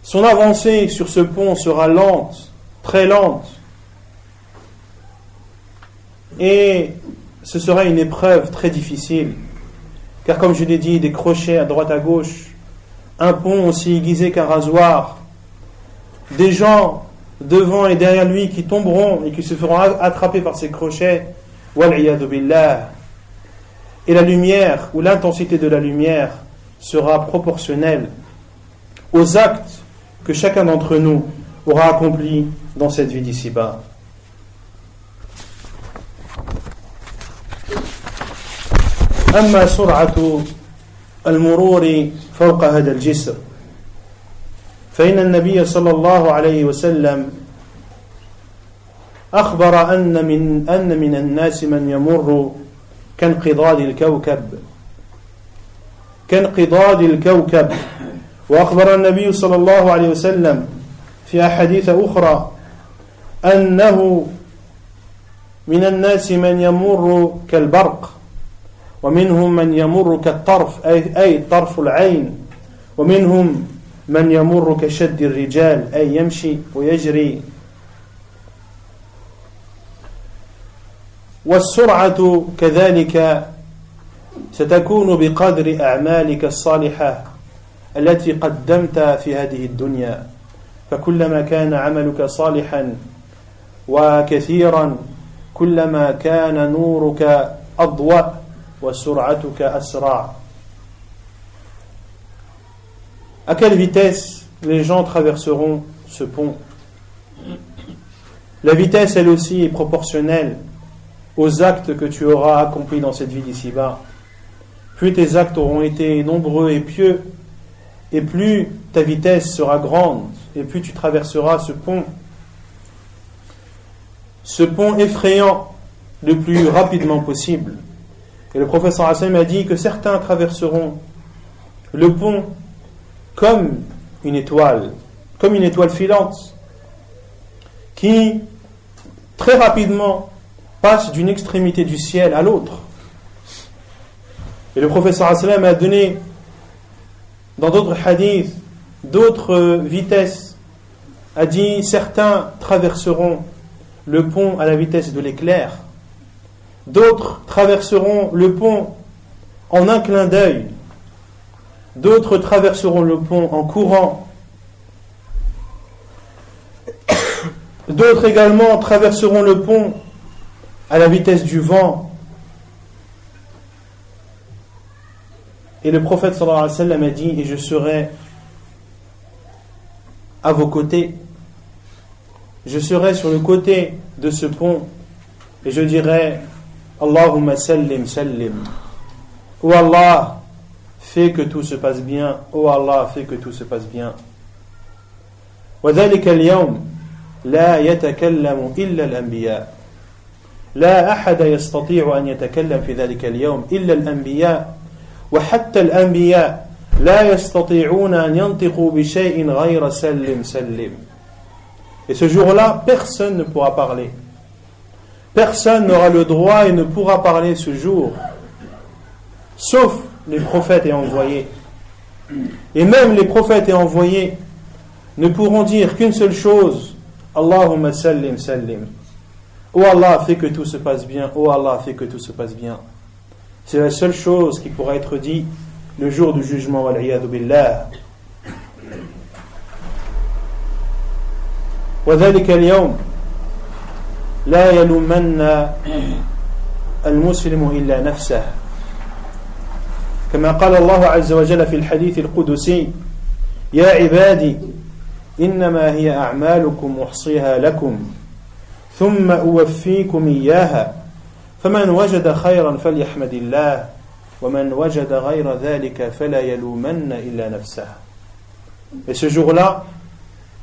Son avancée sur ce pont sera lente, très lente, et ce sera une épreuve très difficile, car comme je l'ai dit, des crochets à droite à gauche, un pont aussi aiguisé qu'un rasoir, des gens devant et derrière lui qui tomberont et qui se feront attraper par ces crochets, wal iyadu billah. Et la lumière ou l'intensité de la lumière sera proportionnelle aux actes que chacun d'entre nous aura accomplis dans cette vie d'ici-bas. أما سرعة المرور فوق هذا الجسر فإن النبي صلى الله عليه وسلم أخبر أن من الناس من يمر كانقضاض الكوكب. وأخبر النبي صلى الله عليه وسلم في أحاديث أخرى أنه من الناس من يمر كالبرق ومنهم من يمر كالطرف أي طرف العين ومنهم من يمر كشد الرجال أي يمشي ويجري والسرعة كذلك ستكون بقدر أعمالك الصالحة التي قدمت في هذه الدنيا فكلما كان عملك صالحا وكثيرا كلما كان نورك أضوأ وسرعتك أسرع. À quelle vitesse les gens traverseront ce pont? La vitesse, elle aussi, est proportionnelle aux actes que tu auras accomplis dans cette vie d'ici-bas. Plus tes actes auront été nombreux et pieux, et plus ta vitesse sera grande, et plus tu traverseras ce pont effrayant le plus rapidement possible. Et le prophète sallallahu alayhi wa sallam a dit que certains traverseront le pont comme une étoile filante, qui très rapidement passe d'une extrémité du ciel à l'autre. Et le prophète sallallahu alayhi wa sallam a donné dans d'autres hadiths d'autres vitesses, a dit certains traverseront le pont à la vitesse de l'éclair, d'autres traverseront le pont en un clin d'œil, d'autres traverseront le pont en courant, d'autres également traverseront le pont à la vitesse du vent. Et le prophète sallallahu alayhi wa sallam a dit: et je serai à vos côtés, je serai sur le côté de ce pont et je dirai: Allahumma sallim sallim, ô Allah, fais que tout se passe bien, ô Allah, fais que tout se passe bien. وذلك اليوم لا يتكلم إلا الأنبياء لا أحد يستطيع أن يتكلم في ذلك اليوم إلا الأنبياء وحتى الأنبياء لا يستطيعون أن ينطقوا بشيء غير سلم سلم. Et ce jour-là, personne ne pourra parler. Personne n'aura le droit et ne pourra parler ce jour, sauf les prophètes et envoyés. Et même les prophètes et envoyés ne pourront dire qu'une seule chose: Allahumma sallim sallim. Oh Allah, fais que tout se passe bien. Oh Allah, fais que tout se passe bien. C'est la seule chose qui pourra être dit le jour du jugement. Wal iyadu billah. وذلك اليوم لا يلومن المسلم إلا نفسه كما قال الله عز وجل في الحديث القدسي: يا عبادي إنما هي أعمالكم أحصيها لكم ثم أوفيكم إياها فمن وجد خيرا فليحمد الله ومن وجد غير ذلك فلا يلومن إلا نفسه. Et ce jour-là,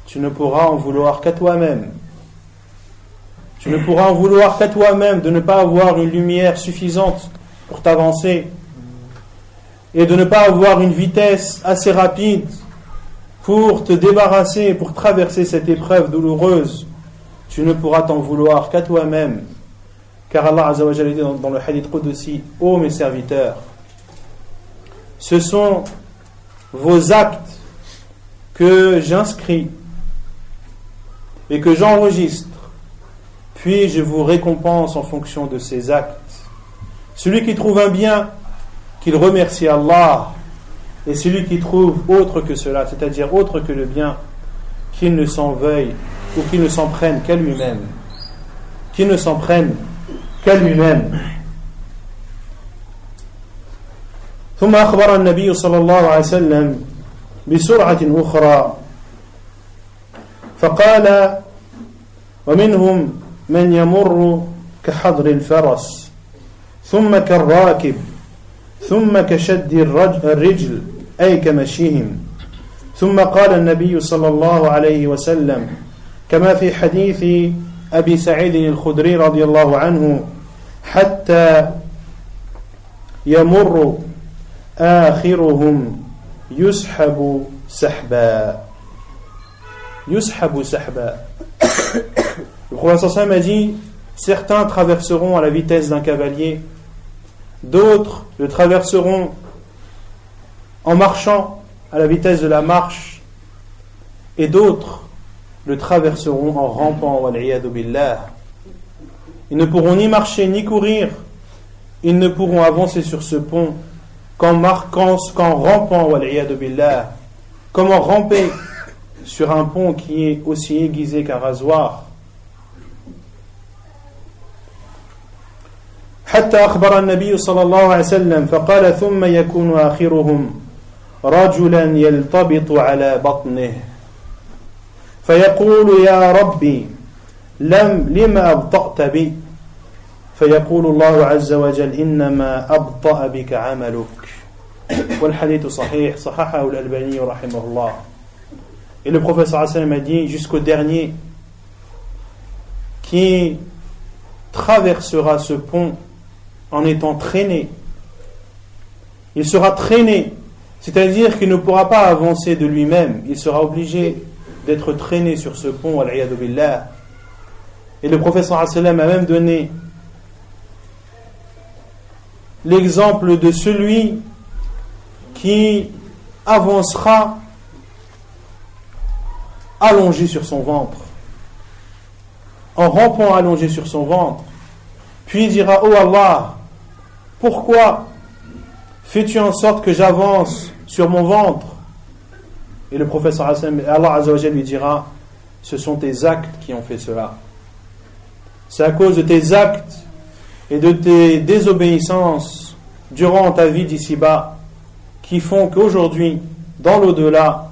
tu ne pourras en vouloir qu'à toi-même. Tu ne pourras en vouloir qu'à toi-même de ne pas avoir une lumière suffisante pour t'avancer et de ne pas avoir une vitesse assez rapide pour te débarrasser, pour traverser cette épreuve douloureuse. Tu ne pourras t'en vouloir qu'à toi-même, car Allah Azza wa Jalla dit dans le hadith Qudsi: ô mes serviteurs, ce sont vos actes que j'inscris et que j'enregistre, puis je vous récompense en fonction de ces actes. Celui qui trouve un bien, qu'il remercie Allah, et celui qui trouve autre que cela, c'est-à-dire autre que le bien, qu'il ne s'en veuille ou qu'il ne s'en prenne qu'à lui-même. Qu'il ne s'en prenne qu'à lui-même. ثم أخبر النبي صلى الله عليه وسلم بسرعة أخرى فقال: ومنهم من يمر كحضر الفرس ثم كالراكب ثم كشد الرجل أي كمشيهم. ثم قال النبي صلى الله عليه وسلم كما في حديث أبي سعيد الخدري رضي الله عنه: حتى يمر آخرهم يسحب سحبا. يسحب سحبا. Le prophète sallallahu alayhi wa sallam a dit: certains traverseront à la vitesse d'un cavalier d'autres le traverseront en marchant à la vitesse de la marche, et d'autres le traverseront en rampant, wal-'iyadhu billah. Ils ne pourront ni marcher ni courir, ils ne pourront avancer sur ce pont qu'en rampant, wal-'iyadhu billah. Comment ramper sur un pont qui est aussi aiguisé qu'un rasoir? حتى أخبر النبي صلى الله عليه وسلم فقال ثم يكون آخرهم رجلا يلتبط على بطنه فيقول يا ربي لما أبطأت بي فيقول الله عز وجل إنما أبطأ بك عملك والحديث صحيح صححه الألباني رحمه الله. Et le prophète sallallahu alayhi wa sallam a dit jusqu'au dernier qui traversera ce pont en étant traîné. Il sera traîné, c'est-à-dire qu'il ne pourra pas avancer de lui-même. Il sera obligé d'être traîné sur ce pont, wal-'iyadhu billah. Et le prophète sallallahu alayhi wa sallam a même donné l'exemple de celui qui avancera allongé sur son ventre, en rampant allongé sur son ventre, puis il dira: oh Allah, pourquoi fais-tu en sorte que j'avance sur mon ventre? Et le prophète sallallahu alayhi wa sallam, Allah azza wa jalla lui dira: ce sont tes actes qui ont fait cela. C'est à cause de tes actes et de tes désobéissances durant ta vie d'ici-bas qui font qu'aujourd'hui, dans l'au-delà,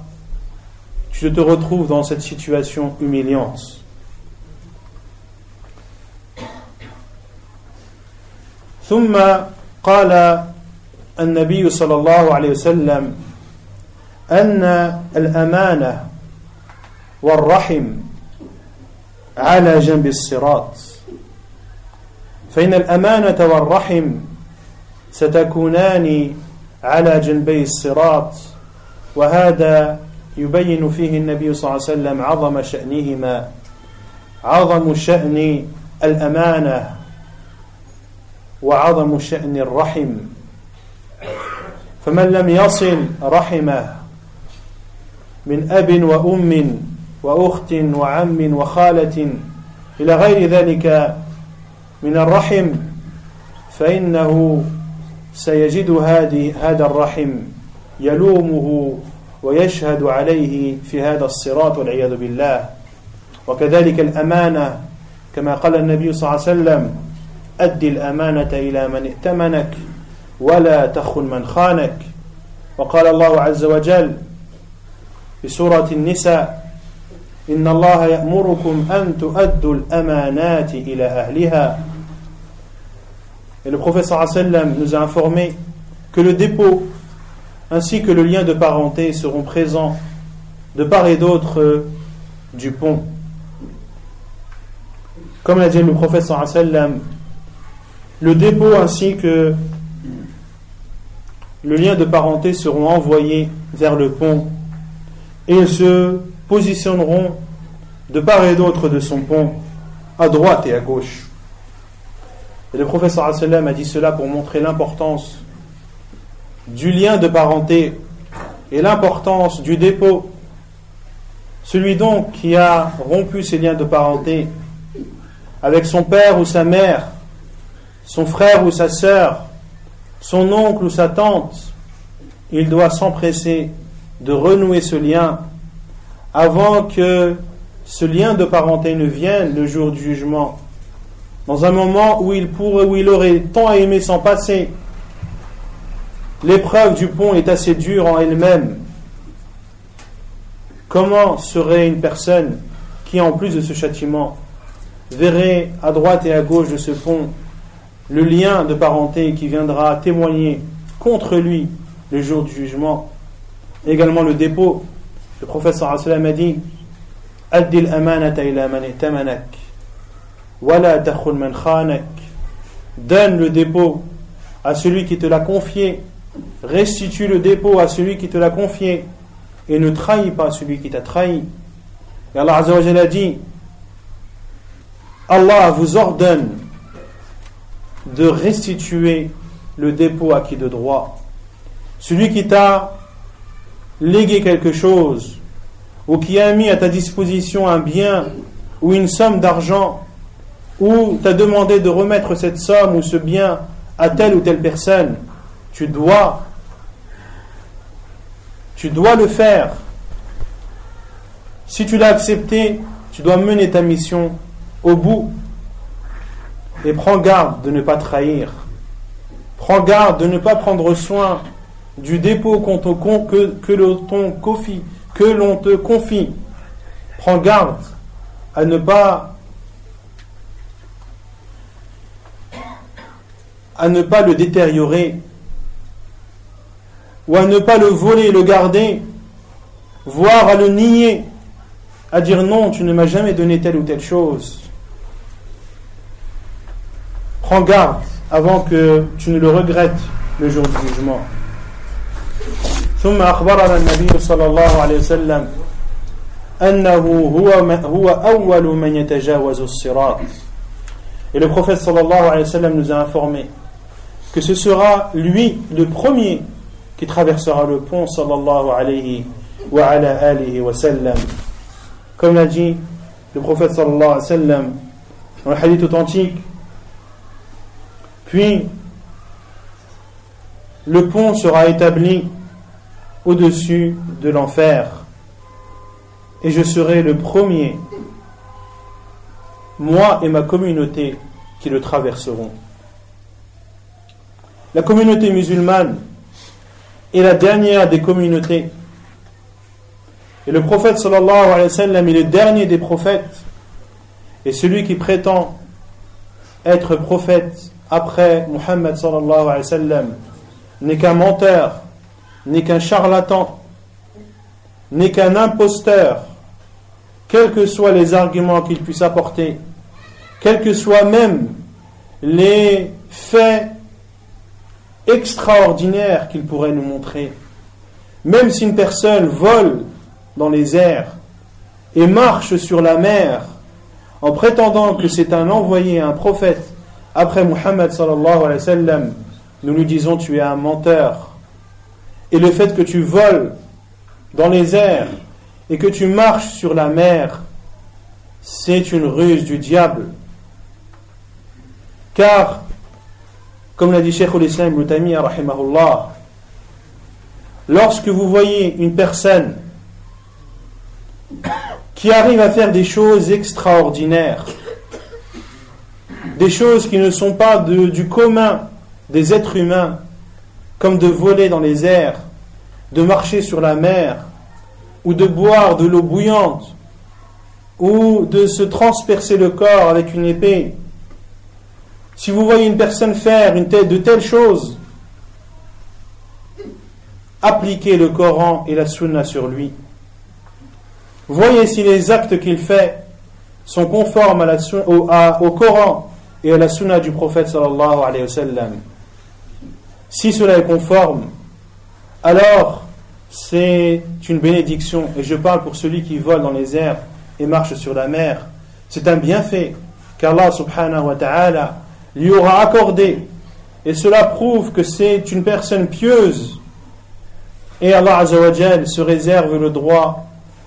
tu te retrouves dans cette situation humiliante. ثم قال النبي صلى الله عليه وسلم أن الأمانة والرحم على جنب الصراط فإن الأمانة والرحم ستكونان على جنبي الصراط وهذا يبين فيه النبي صلى الله عليه وسلم عظم شأنهما عظم شأن الأمانة وعظم شأن الرحم فمن لم يصل رحمه من أب وأم وأخت وعم وخالة إلى غير ذلك من الرحم فإنه سيجد هذا الرحم يلومه ويشهد عليه في هذا الصراط والعياذ بالله. وكذلك الأمانة كما قال النبي صلى الله عليه وسلم: أدي الأمانة إلى من ائتمنك ولا تخن من خانك. وقال الله عز وجل في سورة النساء: إن الله يأمركم أن تؤدوا الأمانات إلى أهلها. Et le prophète sallallahu alayhi wa sallam nous a informé que le dépôt ainsi que le lien de parenté seront présents de part et d'autre du pont. Comme l'a dit le prophète sallallahu alayhi wa sallam, le dépôt ainsi que le lien de parenté seront envoyés vers le pont et ils se positionneront de part et d'autre de son pont, à droite et à gauche. Et le prophète sallallahu alayhi wa sallam a dit cela pour montrer l'importance du lien de parenté et l'importance du dépôt. Celui donc qui a rompu ses liens de parenté avec son père ou sa mère, son frère ou sa sœur, son oncle ou sa tante, il doit s'empresser de renouer ce lien avant que ce lien de parenté ne vienne le jour du jugement, dans un moment où il aurait tant aimé s'en passer. L'épreuve du pont est assez dure en elle-même. Comment serait une personne qui, en plus de ce châtiment, verrait à droite et à gauche de ce pont le lien de parenté qui viendra témoigner contre lui le jour du jugement? Également le dépôt. Le prophète sallallahu alayhi wa sallam a dit: Addi al-amanata ila man i'tamanak wa la takhun man khanak. Donne le dépôt à celui qui te l'a confié, restitue le dépôt à celui qui te l'a confié et ne trahis pas celui qui t'a trahi. Et Allah azza wa jalla a dit: Allah vous ordonne de restituer le dépôt acquis de droit. Celui qui t'a légué quelque chose ou qui a mis à ta disposition un bien ou une somme d'argent ou t'a demandé de remettre cette somme ou ce bien à telle ou telle personne, tu dois le faire. Si tu l'as accepté, tu dois mener ta mission au bout. Et prends garde de ne pas trahir. Prends garde de ne pas prendre soin du dépôt que l'on te confie. Prends garde à ne pas le détériorer ou à ne pas le voler, le garder, voire à le nier, à dire non, tu ne m'as jamais donné telle ou telle chose. Prends garde avant que tu ne le regrettes le jour du jugement. ثم أخبرنا النبي صلى الله عليه وسلم أنه هو أول من يتجاوز الصراط. Et le prophète sallallahu alayhi wa sallam nous a informé que ce sera lui le premier qui traversera le pont sallallahu alayhi wa ala alihi wa sallam. Comme l'a dit le prophète sallallahu alayhi wa sallam dans le hadith authentique, puis le pont sera établi au-dessus de l'enfer et je serai le premier, moi et ma communauté, qui le traverseront. La communauté musulmane est la dernière des communautés et le prophète sallallahu alayhi wa sallam est le dernier des prophètes, et celui qui prétend être prophète après Muhammad sallallahu alayhi wa sallam n'est qu'un menteur, n'est qu'un charlatan, n'est qu'un imposteur, quels que soient les arguments qu'il puisse apporter, quels que soient même les faits extraordinaires qu'il pourrait nous montrer. Même si une personne vole dans les airs et marche sur la mer en prétendant que c'est un envoyé, un prophète après Muhammad sallallahu alayhi wa sallam, nous lui disons tu es un menteur. Et le fait que tu voles dans les airs et que tu marches sur la mer, c'est une ruse du diable. Car, comme l'a dit Cheikh al-Islam Ibn Taymiyyah rahimahullah, lorsque vous voyez une personne qui arrive à faire des choses extraordinaires, des choses qui ne sont pas du commun des êtres humains, comme de voler dans les airs, de marcher sur la mer, ou de boire de l'eau bouillante, ou de se transpercer le corps avec une épée. Si vous voyez une personne faire de telles choses, appliquez le Coran et la Sunna sur lui. Voyez si les actes qu'il fait sont conformes au Coran et à la Sunna du prophète sallallahu alayhi wa sallam. Si cela est conforme, alors c'est une bénédiction, et je parle pour celui qui vole dans les airs et marche sur la mer. C'est un bienfait qu'Allah subhanahu wa ta'ala lui aura accordé, et cela prouve que c'est une personne pieuse, et Allah azza wa jal se réserve le droit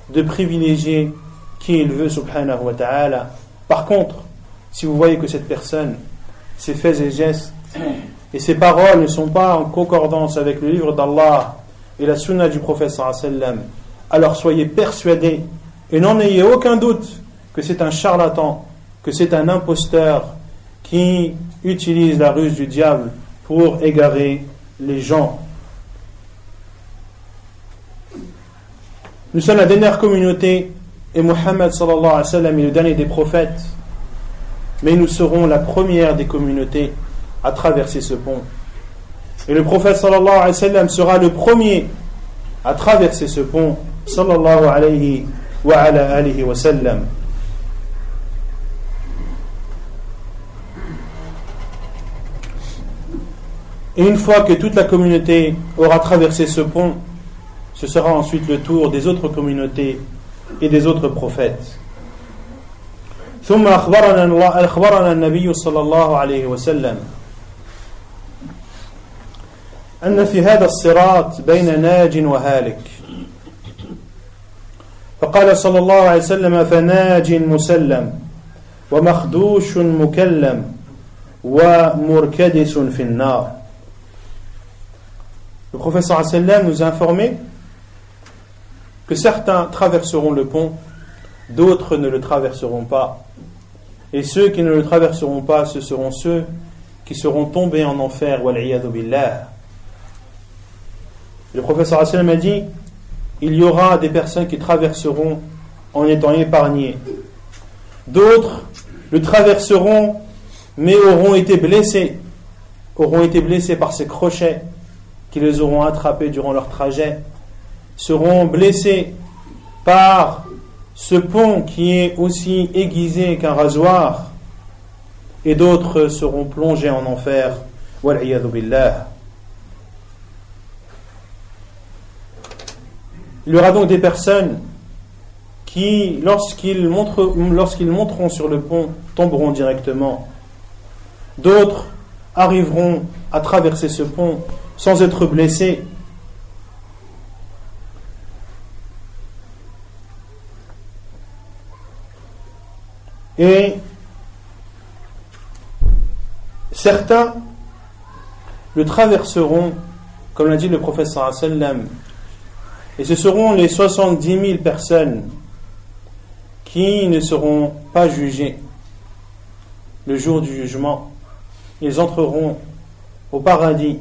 de privilégier qui il veut subhanahu wa ta'ala. Par contre, si vous voyez que cette personne, ses faits et gestes et ses paroles ne sont pas en concordance avec le livre d'Allah et la sunna du prophète sallallahu alayhi wa sallam, alors soyez persuadés et n'en ayez aucun doute que c'est un charlatan, que c'est un imposteur qui utilise la ruse du diable pour égarer les gens. Nous sommes la dernière communauté et Muhammad sallallahu alayhi wa sallam est le dernier des prophètes, mais nous serons la première des communautés à traverser ce pont. Et le prophète sallallahu alayhi wa sallam sera le premier à traverser ce pont sallallahu alayhi wa ala alihi wa sallam. Et une fois que toute la communauté aura traversé ce pont, ce sera ensuite le tour des autres communautés et des autres prophètes. ثم أخبرنا النبي صلى الله عليه وسلم أن في هذا الصراط بين ناج وهالك فقال صلى الله عليه وسلم فناج مسلم ومخدوش مكلم ومركدس في النار. Le prophète sallallahu alayhi wa sallam nous a informé que certains traverseront le pont, d'autres ne le traverseront pas. Et ceux qui ne le traverseront pas, ce seront ceux qui seront tombés en enfer, wal'iyadu billah. Le prophète sallallahu alayhi wa sallam a dit, il y aura des personnes qui traverseront en étant épargnées. D'autres le traverseront, mais auront été blessés par ces crochets qui les auront attrapés durant leur trajet, seront blessés par ce pont qui est aussi aiguisé qu'un rasoir, et d'autres seront plongés en enfer, wal'iyadu billah. Il y aura donc des personnes qui, lorsqu'ils monteront sur le pont, tomberont directement. D'autres arriveront à traverser ce pont sans être blessés. Et certains le traverseront, comme l'a dit le prophète sallallahu alayhi wa sallam, et ce seront les 70 000 personnes qui ne seront pas jugées le jour du jugement. Ils entreront au paradis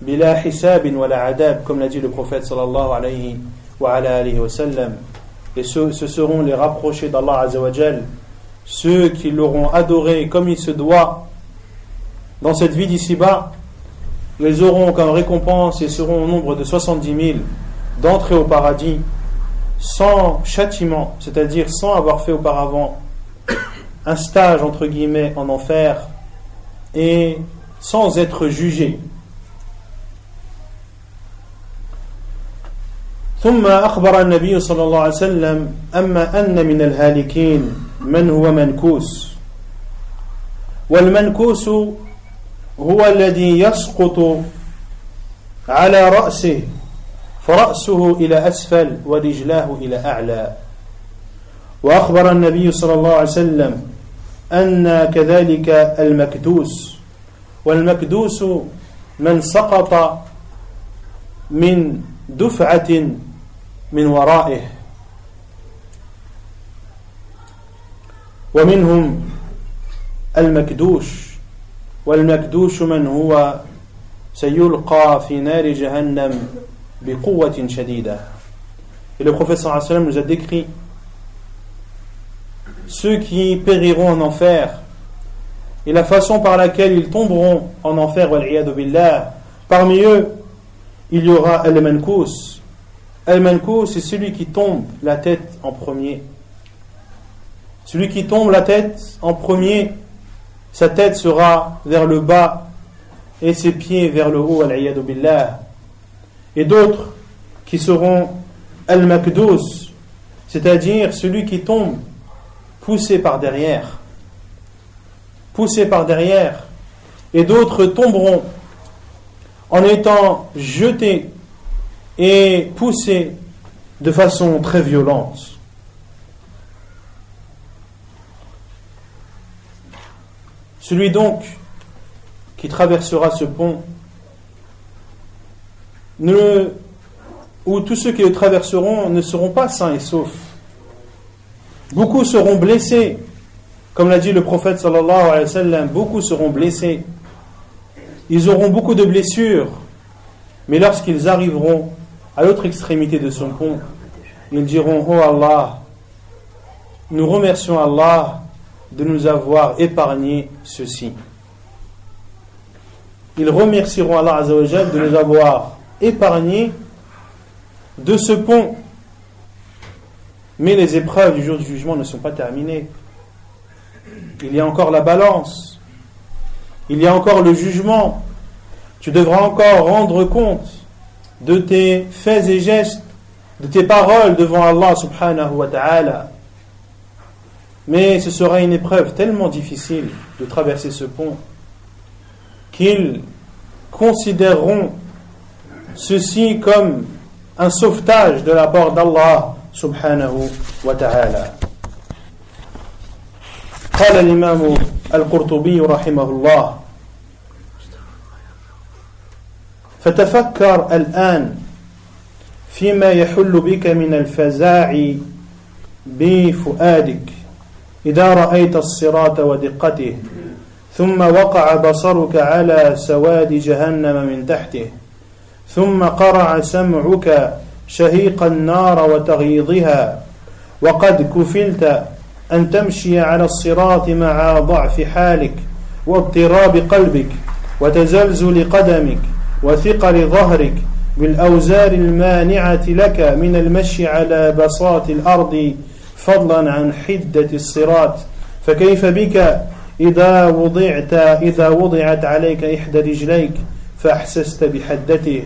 bila hisabin wala adab, comme l'a dit le prophète sallallahu alayhi wa sallam. Et ce seront les rapprochés d'Allah azza wa jal, ceux qui l'auront adoré comme il se doit dans cette vie d'ici-bas. Ils auront comme récompense et seront au nombre de 70 000 d'entrer au paradis sans châtiment, c'est-à-dire sans avoir fait auparavant un stage entre guillemets en enfer et sans être jugé. ثم أخبر النبي صلى الله عليه وسلم أما أن من الهالكين من هو منكوس والمنكوس هو الذي يسقط على رأسه فرأسه إلى أسفل ورجلاه إلى أعلى. وأخبر النبي صلى الله عليه وسلم أن كذلك المكدوس والمكدوس من سقط من دفعة من ورائه ومنهم المكدوش والمكدوش من هو سيلقى في نار جهنم بقوة شديدة. Et le prophète sallallahu alayhi wa sallam nous a décrit ceux qui périront en enfer et la façon par laquelle ils tomberont en enfer, wal'iyadu billah. Parmi eux, il y aura al-mankous. Al-mankous, c'est celui qui tombe la tête en premier. Celui qui tombe la tête en premier, sa tête sera vers le bas et ses pieds vers le haut, wal'iyadu billah. Et d'autres qui seront al-makdous, c'est-à-dire celui qui tombe poussé par derrière. Et d'autres tomberont en étant jetés et poussés de façon très violente. Celui donc qui traversera ce pont, ou tous ceux qui le traverseront ne seront pas sains et saufs. Beaucoup seront blessés, comme l'a dit le prophète sallallahu alayhi wa sallam, beaucoup seront blessés. Ils auront beaucoup de blessures, mais lorsqu'ils arriveront à l'autre extrémité de son pont, ils diront: oh Allah, nous remercions Allah de nous avoir épargné ceci. Ils remercieront Allah azza wa jal de nous avoir épargnés de ce pont. Mais les épreuves du jour du jugement ne sont pas terminées. Il y a encore la balance, il y a encore le jugement. Tu devras encore rendre compte de tes faits et gestes, de tes paroles devant Allah subhanahu wa ta'ala. Mais ce sera une épreuve tellement difficile de traverser ce pont qu'ils considéreront ceci comme un sauvetage de la part d'Allah subhanahu wa ta'ala. قال الإمام القرطبي رحمه الله: فتفكر الآن فيما يحل بك من الفزاع بفؤادك إذا رأيت الصراط ودقته، ثم وقع بصرك على سواد جهنم من تحته، ثم قرع سمعك شهيق النار وتغييضها، وقد كفلت أن تمشي على الصراط مع ضعف حالك واضطراب قلبك وتزلزل قدمك وثقل ظهرك بالأوزار المانعة لك من المشي على بساط الأرض فضلا عن حدة الصراط. فكيف بك إذا وضعت عليك إحدى رجليك فأحسست بحدته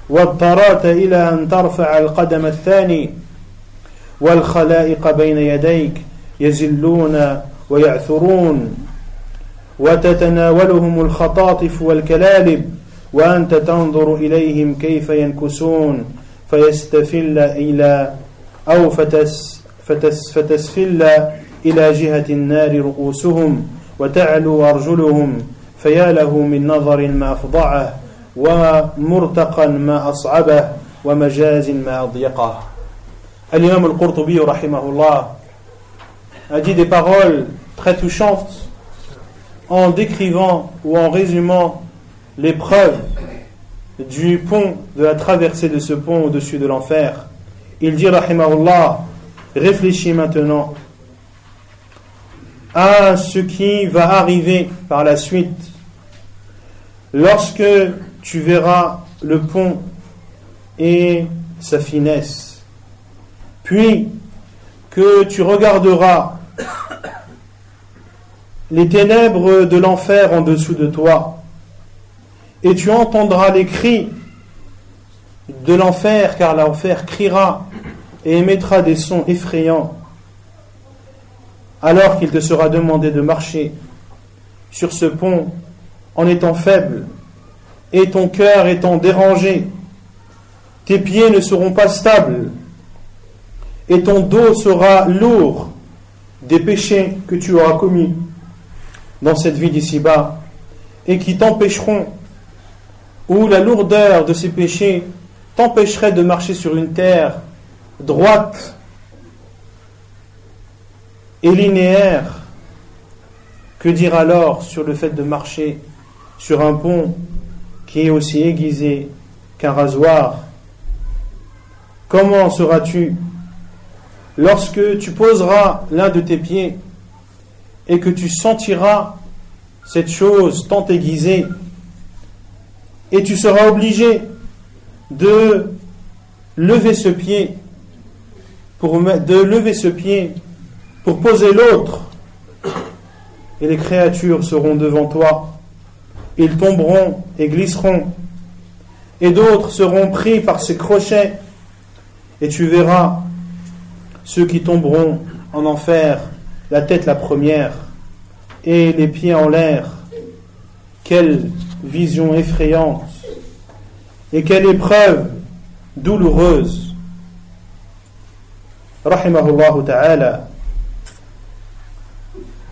واضطررت إلى أن ترفع القدم الثاني والخلائق بين يديك يزلون ويعثرون وتتناولهم الخطاطف والكلالب وأنت تنظر إليهم كيف ينكسون فيستفل إلى أو فتسفل إلى جهة النار رؤوسهم وتعلو أرجلهم فيا له من نظر ما أفضعه ومرتقا ما أصعبه ومجاز ما أضيقه. Al-Imam al-Qurtubi rahimahullah a dit des paroles très touchantes en décrivant ou en résumant l'épreuve du pont, de la traversée de ce pont au-dessus de l'enfer. Il dit rahimahullah: réfléchis maintenant à ce qui va arriver par la suite lorsque tu verras le pont et sa finesse, puis que tu regarderas les ténèbres de l'enfer en dessous de toi, et tu entendras les cris de l'enfer, car l'enfer criera et émettra des sons effrayants, alors qu'il te sera demandé de marcher sur ce pont en étant faible, et ton cœur étant dérangé, tes pieds ne seront pas stables, et ton dos sera lourd des péchés que tu auras commis dans cette vie d'ici-bas, et qui t'empêcheront, ou la lourdeur de ces péchés t'empêcherait de marcher sur une terre droite et linéaire. Que dire alors sur le fait de marcher sur un pont qui est aussi aiguisé qu'un rasoir? Comment seras-tu lorsque tu poseras l'un de tes pieds et que tu sentiras cette chose tant aiguisée, et tu seras obligé de lever ce pied pour poser l'autre, et les créatures seront devant toi, ils tomberont et glisseront, et d'autres seront pris par ces crochets, et tu verras ceux qui tomberont en enfer, la tête la première et les pieds en l'air. Quelle vision effrayante et quelle épreuve douloureuse. Rahimahullah ta'ala.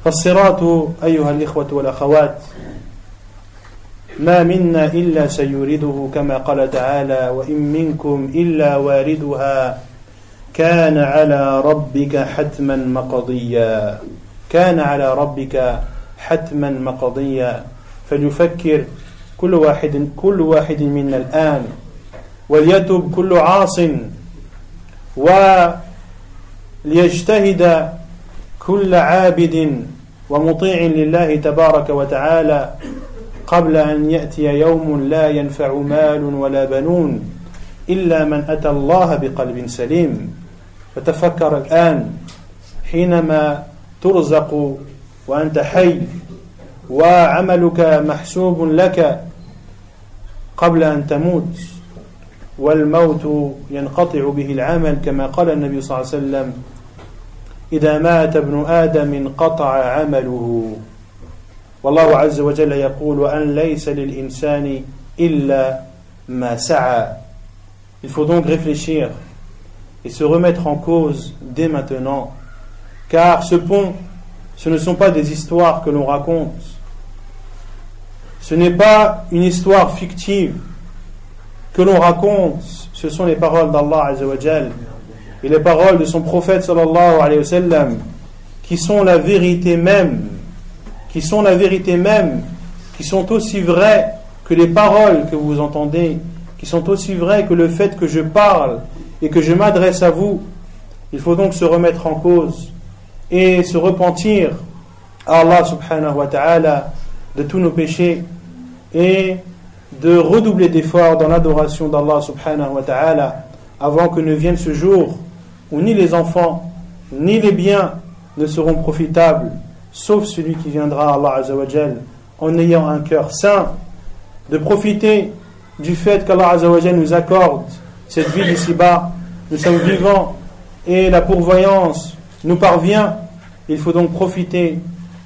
فالصراط أيها الإخوة والأخوات ما منا إلا سيورده كما قال تعالى: وإن منكم إلا واردها كان على ربك حتما مقضيا. كان على ربك حتما مقضيا. فليفكر كل واحد منا الآن، وليتب كل عاص، وليجتهد كل عابد ومطيع لله تبارك وتعالى قبل أن يأتي يوم لا ينفع مال ولا بنون إلا من أتى الله بقلب سليم. فتفكر الآن حينما ترزق وأنت حي وعملك محسوب لك قبل أن تموت، والموت ينقطع به العمل كما قال النبي صلى الله عليه وسلم: إذا مات ابن آدم انقطع عمله. والله عز وجل يقول: وأن ليس للإنسان إلا ما سعى. Il faut donc réfléchir et se remettre en cause dès maintenant, car ce pont, ce ne sont pas des histoires que l'on raconte, ce n'est pas une histoire fictive que l'on raconte, ce sont les paroles d'Allah Azza wa Jal et les paroles de son prophète sallallahu alayhi wa sallam qui sont la vérité même, qui sont aussi vraies que les paroles que vous entendez, qui sont aussi vraies que le fait que je parle et que je m'adresse à vous. Il faut donc se remettre en cause et se repentir à Allah subhanahu wa ta'ala de tous nos péchés et de redoubler d'efforts dans l'adoration d'Allah subhanahu wa ta'ala avant que ne vienne ce jour où ni les enfants ni les biens ne seront profitables sauf celui qui viendra, Allah Azza wa Jal, en ayant un cœur sain, de profiter du fait qu'Allah Azza wa Jal nous accorde cette vie d'ici-bas. Nous sommes vivants et la pourvoyance nous parvient. Il faut donc profiter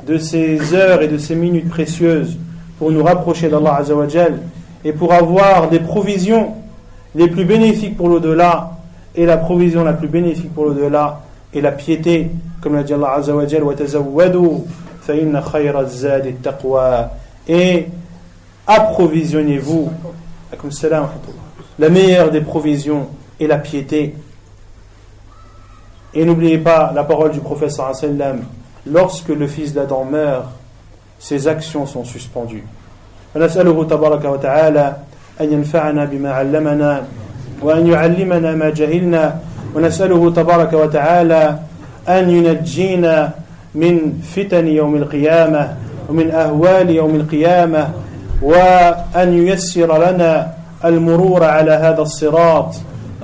de ces heures et de ces minutes précieuses pour nous rapprocher d'Allah Azza wa Jal et pour avoir des provisions les plus bénéfiques pour l'au-delà. Et la provision la plus bénéfique pour l'au-delà est la piété, comme l'a dit Allah Azza wa Jal, وَتَزَوَّدُوا فَإِنَّ خَيْرَ الزَّادِ التَّقْوَى. Et approvisionnez-vous. La meilleure des provisions est la piété. Et n'oubliez pas la parole du prophète sallallahu alayhi wa sallam: lorsque le fils d'Adam meurt, ses actions sont suspendues. ونسأله تبارك وتعالى أن ينفعنا بما علمنا وأن يعلمنا ما جهلنا ونسأله تبارك وتعالى أن ينجينا من فتن يوم القيامة ومن أهوال يوم القيامة وأن ييسر لنا المرور على هذا الصراط.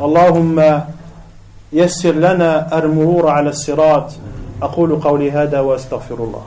اللهم يسر لنا المرور على الصراط. أقول قولي هذا وأستغفر الله.